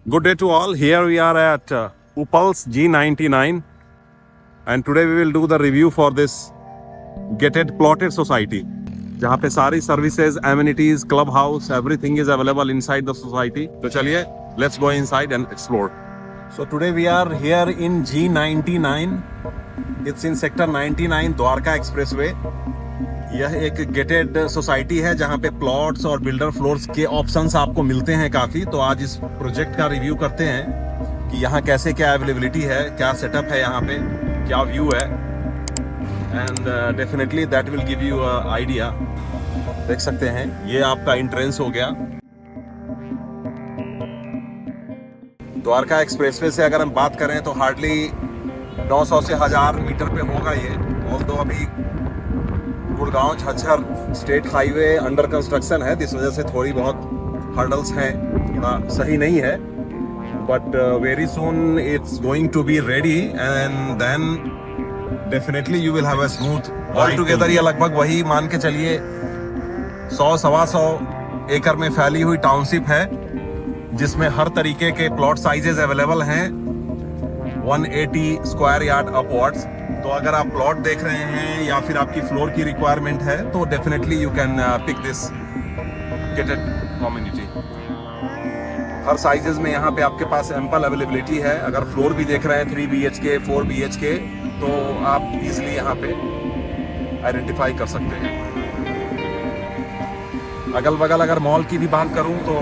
Good day to all. Here we are at Upal's G99 and today we will do the review for this gated plotted society जहाँ पे सारी services, amenities, club house, everything is available inside the society. तो चलिए, let's go inside and explore. So today we are here in G99. It's in sector 99 Dwarka expressway. यह एक gated society है जहां पे प्लॉट्स और बिल्डर फ्लोर्स के options आपको मिलते हैं काफ़ी. तो आज इस प्रोजेक्ट का रिव्यू करते हैं कि यहाँ कैसे क्या अवेलेबिलिटी है, क्या सेटअप है, यहाँ पे क्या व्यू है and definitely that will give you idea. देख सकते हैं ये आपका एंट्रेंस हो गया. द्वारका एक्सप्रेसवे से अगर हम बात करें तो हार्डली 900 से 1000 मीटर पे होगा ये. और तो अभी Gurgaon Jhajjar state highway under construction है, इस वजह से थोड़ी बहुत हर्डल्स हैं, थोड़ा सही नहीं है. But very soon it's going to be ready and then definitely you will have a smooth all together. ये लगभग वही मान के चलिए 100-125 एकड़ में फैली हुई टाउनशिप है जिसमें हर तरीके के प्लॉट साइजेस अवेलेबल हैं 180 स्क्वायर यार्ड अपवर्ड्स. तो अगर आप प्लॉट देख रहे हैं या फिर आपकी फ्लोर की रिक्वायरमेंट है तो definitely you can pick this gated community. हर साइजेस में यहाँ पे आपके पास एम्पल अवेलेबिलिटी है. अगर फ्लोर भी देख रहे हैं 3 BHK 4 BHK तो आप इजीली यहाँ पे आइडेंटिफाई कर सकते हैं. अगल बगल अगर मॉल की भी बात करूँ तो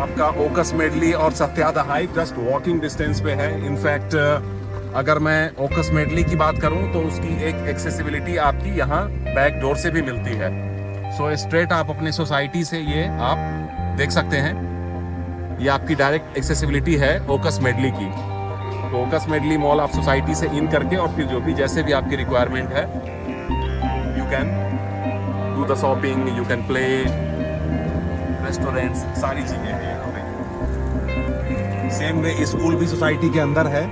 आपका ओकस मेडली और सत्यादा हाइट जस्ट वॉकिंग डिस्टेंस पे है. इनफैक्ट अगर मैं ओकस मेडली की बात करूं तो उसकी एक एक्सेसिबिलिटी आपकी यहाँ बैक डोर से भी मिलती है. सो स्ट्रेट आप अपने सोसाइटी से ये आप देख सकते हैं. ये आपकी डायरेक्ट एक्सेसिबिलिटी है ओकस मेडली की. तो ओकस मेडली मॉल आप सोसाइटी से इन करके और फिर जो भी जैसे भी आपकी रिक्वायरमेंट है you can do the shopping, you can play, restaurants, सारी चीज़ें हैं यहाँ पे. सेम वे स्कूल भी सोसाइटी के अंदर है.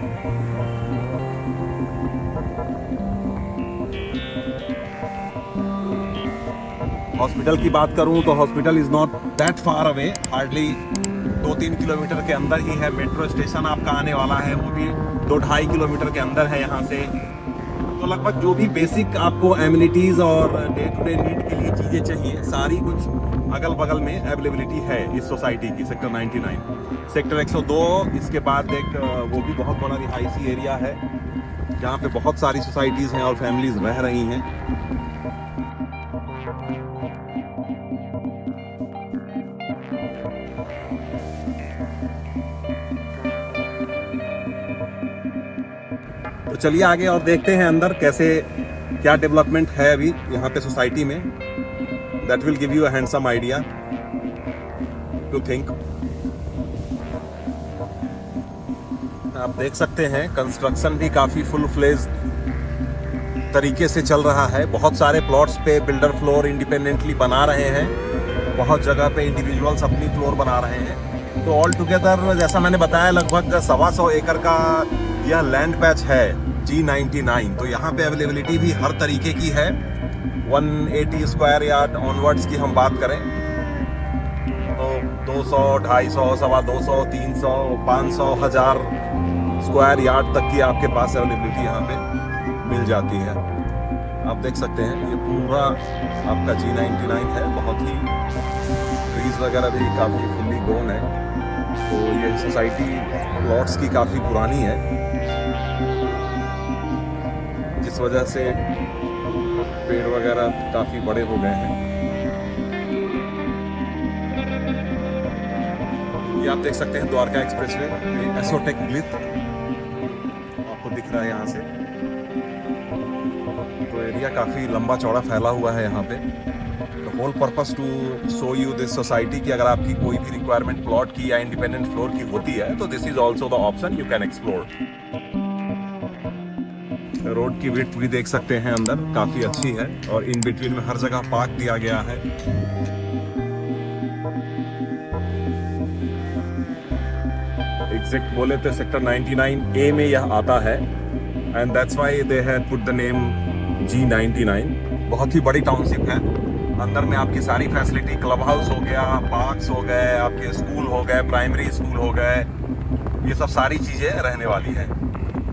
हॉस्पिटल की बात करूं तो hospital is not that far away. Hardly 2-3 kilometre के अंदर ही है. मेट्रो स्टेशन आपका आने वाला है, वो भी 2-2.5 किलोमीटर के अंदर है यहाँ से. तो लगभग जो भी बेसिक आपको एमिनिटीज़ और डे टू डे नीड के लिए चीज़ें चाहिए सारी कुछ अगल बगल में अवेलेबिलिटी है इस सोसाइटी की. सेक्टर 99, सेक्टर 102, इसके बाद एक वो भी बहुत बड़ा रिहायशी एरिया है जहाँ पे बहुत सारी सोसाइटीज़ हैं और फैमिलीज़ रह रही हैं. तो चलिए आगे और देखते हैं अंदर कैसे क्या डेवलपमेंट है अभी यहाँ पे सोसाइटी में. That will give you a handsome idea to think. आप देख सकते हैं कंस्ट्रक्शन भी काफ़ी फुल फ्लेज तरीके से चल रहा है. बहुत सारे प्लॉट्स पे बिल्डर फ्लोर इंडिपेंडेंटली बना रहे हैं. बहुत जगह पे इंडिविजुअल्स अपनी फ्लोर बना रहे हैं. तो ऑल टुगेदर जैसा मैंने बताया लगभग 125 एकड़ का यह लैंड पैच है G99. तो यहाँ पे अवेलेबिलिटी भी हर तरीके की है. 180 स्क्वायर यार्ड ऑनवर्ड्स की हम बात करें तो 200, 250, 225, 300, 500, 1000 स्क्वायर यार्ड तक की आपके पास अवेलेबिलिटी यहाँ पे मिल जाती है. आप देख सकते हैं ये पूरा आपका G99 है. बहुत ही ट्रीज वगैरह भी काफ़ी फुल्ली ग्रोन है. तो ये सोसाइटी प्लॉट्स की काफ़ी पुरानी है जिस वजह से पेड़ वगैरह काफ़ी बड़े हो गए हैं. ये आप देख सकते हैं द्वारका एक्सप्रेसवे, एसोटेक ब्लिथ आपको दिख रहा है यहाँ से. तो एरिया काफ़ी लंबा चौड़ा फैला हुआ है यहाँ पे. The whole purpose to show you this society कि अगर आपकी कोई भी रिक्वायरमेंट प्लॉट की या इंडिपेंडेंट फ्लोर की होती है तो this is also the option you can explore. Road की विड्थ भी देख सकते हैं अंदर काफ़ी अच्छी है और इन बिटवीन में हर जगह पार्क दिया गया है. एग्जैक्ट बोले तो सेक्टर 99A में यह आता है and that's why they have put the name G99. बहुत ही बड़ी टाउनशिप है. अंदर में आपकी सारी फैसिलिटी, क्लब हाउस हो गया, पार्क्स हो गए, आपके स्कूल हो गए, प्राइमरी स्कूल हो गए, ये सब सारी चीज़ें रहने वाली हैं।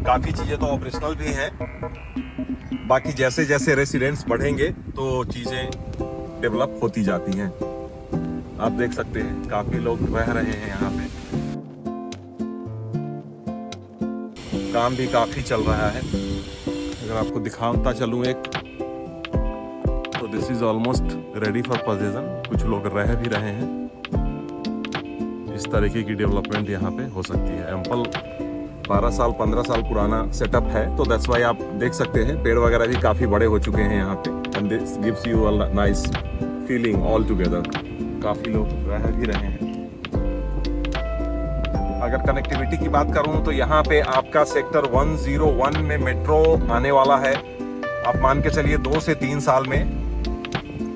काफ़ी चीज़ें तो ऑपरेशनल भी हैं। बाकी जैसे जैसे रेसिडेंट्स बढ़ेंगे तो चीज़ें डेवलप होती जाती हैं। आप देख सकते हैं काफ़ी लोग रह रहे हैं यहाँ पे, काम भी काफ़ी चल रहा है। अगर आपको दिखाता चलूँ एक, तो this is almost ready for position. कुछ लोग रह भी रहे हैं। इस तरीके की डेवलपमेंट यहाँ पे हो सकती है। एम्पल 12 साल 15 साल पुराना सेटअप है, तो दैट्स वाई आप देख सकते हैं पेड़ वगैरह भी काफ़ी बड़े हो चुके हैं यहाँ पे। And this gives you a nice feeling all together. काफ़ी लोग रह भी रहे हैं। अगर कनेक्टिविटी की बात करूं तो यहाँ पे आपका सेक्टर 101 में मेट्रो आने वाला है। आप मान के चलिए 2 से 3 साल में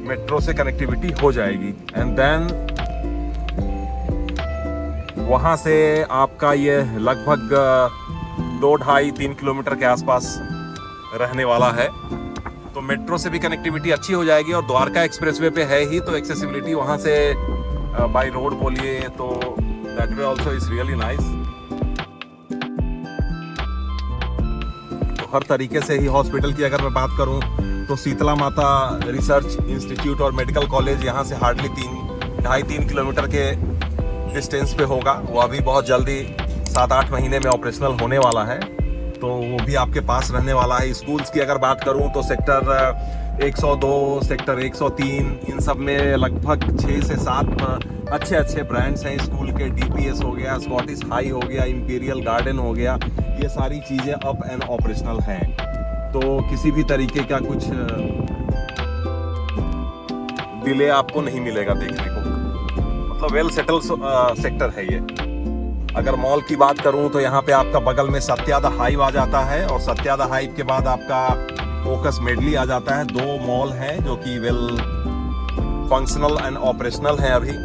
मेट्रो से कनेक्टिविटी हो जाएगी। एंड देन वहाँ से आपका ये लगभग 2-2.5-3 किलोमीटर के आसपास रहने वाला है। तो मेट्रो से भी कनेक्टिविटी अच्छी हो जाएगी, और द्वारका एक्सप्रेसवे पे है ही, तो एक्सेसिबिलिटी वहाँ से बाय रोड बोलिए तो that way also is really nice। तो हर तरीके से ही हॉस्पिटल की अगर मैं बात करूं तो शीतला माता रिसर्च इंस्टीट्यूट और मेडिकल कॉलेज यहाँ से हार्डली 2.5-3 किलोमीटर के डिस्टेंस पे होगा। वो अभी बहुत जल्दी 7-8 महीने में ऑपरेशनल होने वाला है, तो वो भी आपके पास रहने वाला है। स्कूल्स की अगर बात करूं तो सेक्टर 102, सेक्टर 103, इन सब में लगभग 6 से 7 अच्छे ब्रांड्स हैं स्कूल के। DPS हो गया, स्कॉटिश हाई हो गया, इंपीरियल गार्डन हो गया, ये सारी चीज़ें अप एंड ऑपरेशनल हैं। तो किसी भी तरीके का कुछ डिले आपको नहीं मिलेगा देखने को। मतलब वेल सेटल सेक्टर है ये। अगर मॉल की बात करूं तो यहाँ पे आपका बगल में सत्यादा हाइव आ जाता है, और सत्यादा हाइव के बाद आपका फोकस मेडली आ जाता है। 2 मॉल हैं जो कि वेल फंक्शनल एंड ऑपरेशनल हैं अभी,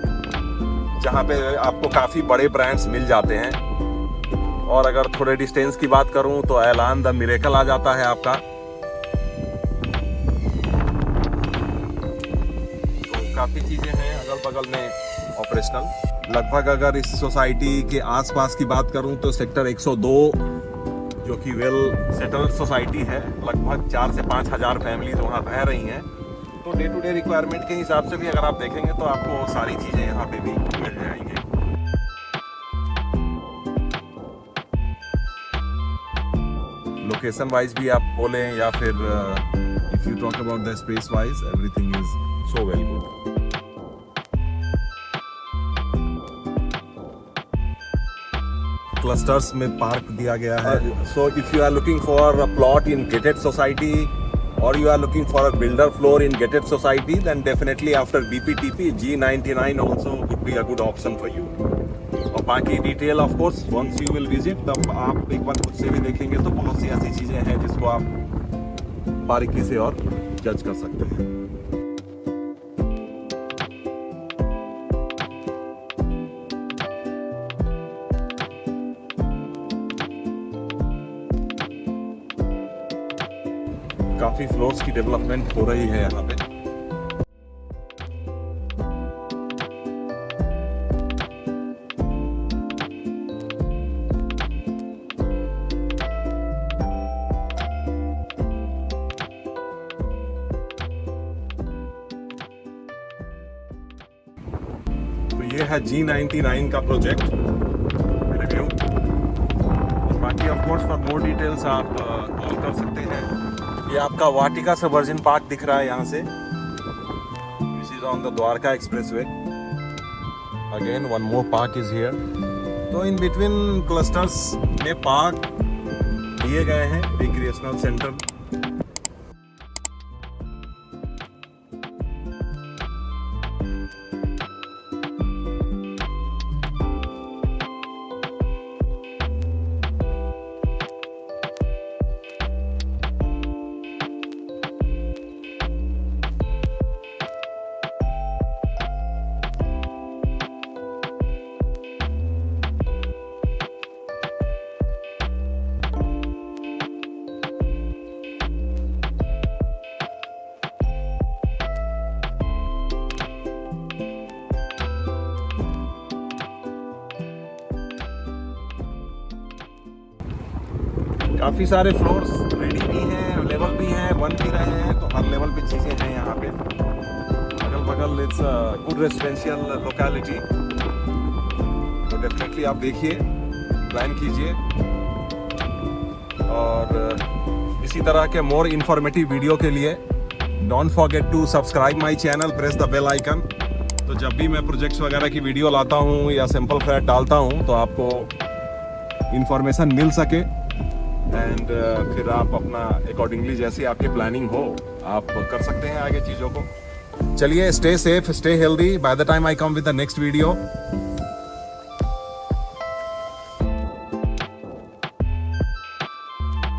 जहाँ पे आपको काफ़ी बड़े ब्रांड्स मिल जाते हैं। और अगर थोड़े डिस्टेंस की बात करूं तो ऐलान द मिरेकल आ जाता है आपका। तो काफ़ी चीज़ें हैं अगल बगल में ऑपरेशनल। लगभग अगर इस सोसाइटी के आसपास की बात करूं तो सेक्टर 102 जो कि वेल सेटल्ड सोसाइटी है, लगभग 4 से 5 हज़ार फैमिलीज वहाँ रह रही हैं। तो डे टू डे रिक्वायरमेंट के हिसाब से भी अगर आप देखेंगे तो आपको सारी चीज़ें यहाँ पे भी मिल जाएंगी। लोकेशन वाइज भी आप बोलें या फिर if you talk about the space wise, everything is so well good. Clusters में पार्क दिया गया है। So if you are looking for a plot in gated society, or you are looking for a builder floor in gated society, then definitely after BPTP, G99 also would be a good option for you। और बाकी detail of course once you will visit, तब आप एक बार खुद से भी देखेंगे तो बहुत सी ऐसी चीज़ें हैं जिसको आप बारीकी से और जज कर सकते हैं। काफी फ्लोर्स की डेवलपमेंट हो रही है यहाँ पे। तो ये है G99 का प्रोजेक्ट रिव्यू। और बाकी of course for more details आप कॉल कर सकते हैं। ये आपका वाटिका सबवर्जन पार्क दिख रहा है यहाँ से। This is on the Dwarka expressway. Again one more park is here. तो इन बिटवीन क्लस्टर्स में पार्क दिए गए हैं, रिक्रिएशनल सेंटर। काफ़ी सारे फ्लोर्स रेडी भी हैं, लेवल भी हैं, बन भी रहे हैं, तो हर लेवल पे चीज़ें हैं यहाँ पे। अगल बगल इट्स गुड रेजिडेंशियल लोकेलिटी, तो डेफिनेटली आप देखिए, प्लान कीजिए। और इसी तरह के मोर इन्फॉर्मेटिव वीडियो के लिए don't forget to subscribe my channel, press the bell icon. तो जब भी मैं प्रोजेक्ट्स वगैरह की वीडियो लाता हूँ या सैंपल फ्लैट डालता हूँ तो आपको इन्फॉर्मेशन मिल सके, एंड फिर आप अपना अकॉर्डिंगली जैसी आपकी प्लानिंग हो आप कर सकते हैं आगे चीज़ों को। चलिए, stay safe, stay healthy. By the time I come with the next video,